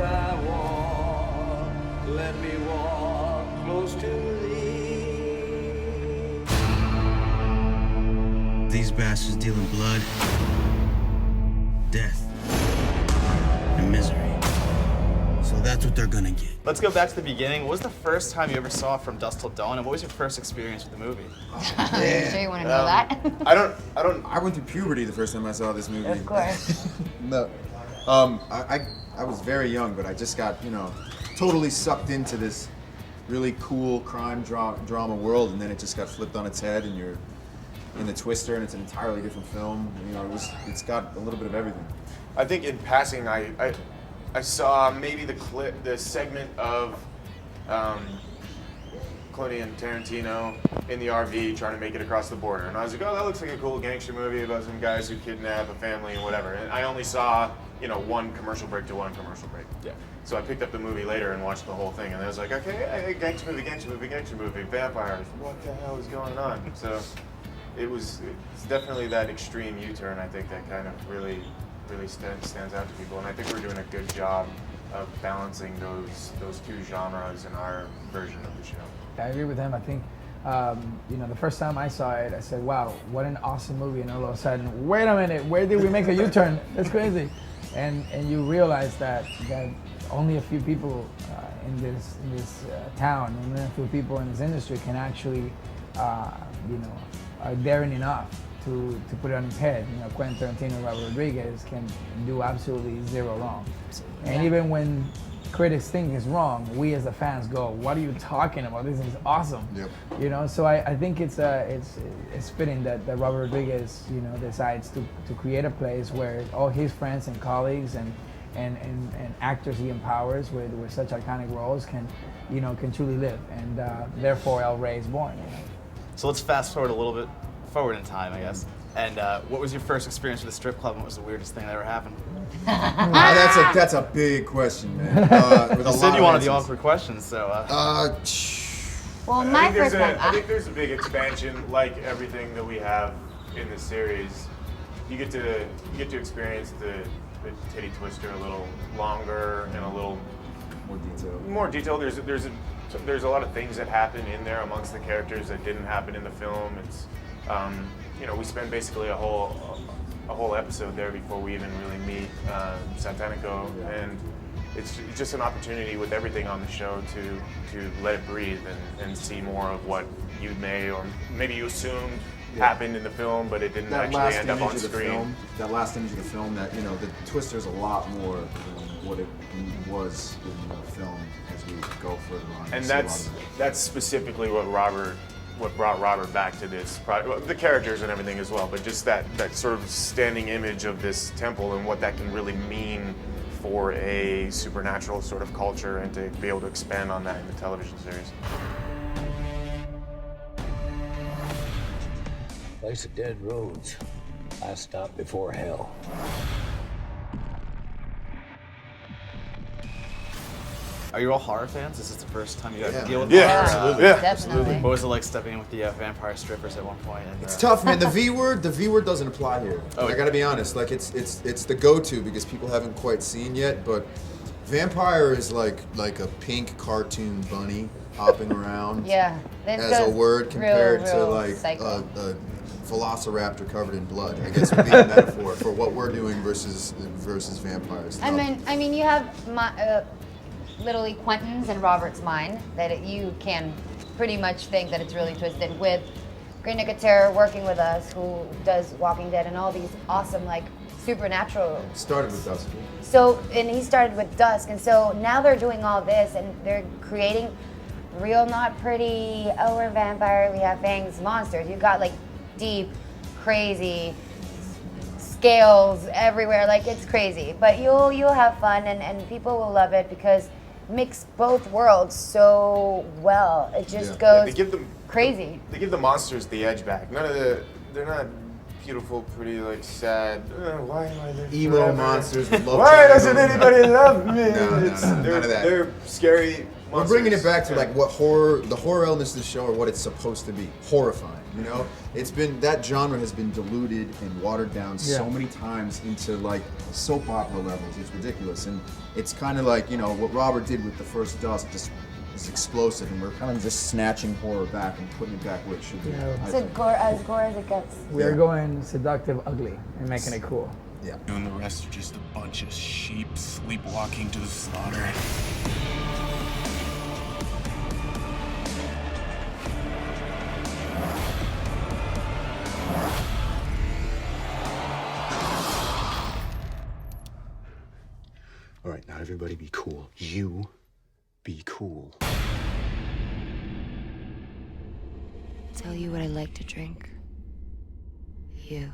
I walk, let me walk close to thee. These bastards deal in blood, death, and misery. So that's what they're gonna get. Let's go back to the beginning. What was the first time you ever saw From Dusk Till Dawn, and what was your first experience with the movie? Are you sure you want to know that? I went through puberty the first time I saw this movie. Of course. No. I was very young, but I just got, totally sucked into this really cool crime drama world, and then it just got flipped on its head, and you're in the twister, and it's an entirely different film. It's got a little bit of everything. I think in passing, I saw maybe the segment of Clooney and Tarantino in the RV trying to make it across the border, and I was like, oh, that looks like a cool gangster movie about some guys who kidnap a family and whatever. And I only saw, one commercial break to one commercial break. Yeah. So I picked up the movie later and watched the whole thing, and I was like, okay, gangster movie, vampires. What the hell is going on? So it's definitely that extreme U-turn, I think, that kind of really stands out to people, and I think we're doing a good job of balancing those two genres in our version of the show. I agree with him. I think, the first time I saw it, I said, wow, what an awesome movie, and all of a sudden, wait a minute, where did we make a U-turn? That's crazy. And you realize that only a few people in this town, only a few people in this industry can actually, are daring enough to put it on his head. Quentin Tarantino and Robert Rodriguez can do absolutely zero wrong. And even when critics think it's wrong, we as the fans go, what are you talking about? This is awesome. Yep. So I think it's fitting that Robert Rodriguez, decides to create a place where all his friends and colleagues and actors he empowers with such iconic roles can truly live. And therefore El Rey is born. So let's fast forward a little bit forward in time, I guess. And what was your first experience with a strip club, and what was the weirdest thing that ever happened? That's a big question, man. You said you wanted the awkward questions, so. Well, my first one. I think there's a big expansion, like everything that we have in the series. You get to experience the titty twister a little longer and a little more detailed. There's a lot of things that happen in there amongst the characters that didn't happen in the film. It's we spend basically a whole episode there before we even really meet Santanico, and it's just an opportunity with everything on the show to let it breathe and see more of what you may or maybe you assumed happened in the film, but it didn't actually end up on screen. That last image of the film, the twister's a lot more than what it was in the film as we go further on. And that's specifically what brought Robert back to this project, the characters and everything as well, but just that sort of standing image of this temple and what that can really mean for a supernatural sort of culture, and to be able to expand on that in the television series. Place of dead roads. Last stop before hell. Are you all horror fans? Is this the first time you guys deal with horror? Absolutely. Definitely. What was it like stepping in with the vampire strippers at one point? And, It's tough, man. The V word doesn't apply here. I gotta be honest. Like it's the go-to because people haven't quite seen yet. But vampire is like a pink cartoon bunny hopping around. Yeah. As a word compared to like a velociraptor covered in blood. I guess would be a metaphor for what we're doing versus vampires. I mean, you have literally Quentin's and Robert's mind that you can pretty much think that it's really twisted, with Great Nicotero working with us, who does Walking Dead and all these awesome supernatural. Started with Dusk. And he started with Dusk, and so now they're doing all this and they're creating real, not pretty, oh, we're a vampire, we have fangs, monsters. You've got deep, crazy scales everywhere, it's crazy. But you'll have fun, and people will love it because mix both worlds so well. It just goes crazy. They give the monsters the edge back. They're not beautiful, pretty, sad. Why am I there? Emo monsters with love. Why doesn't anybody love me? No, none of that. They're scary, we're bringing it back to like what the horror elements of the show are what it's supposed to be, horrifying. You know, it's been that genre has been diluted and watered down so many times into like soap opera levels. It's ridiculous, and it's kind of like what Robert did with the first Dusk just is explosive, and we're kind of just snatching horror back and putting it back where it should be. It's as gore as it gets. We're going seductive ugly and making it cool. Yeah. And the rest are just a bunch of sheep sleepwalking to the slaughter. All right, now everybody be cool. You be cool. Tell you what I like to drink. You.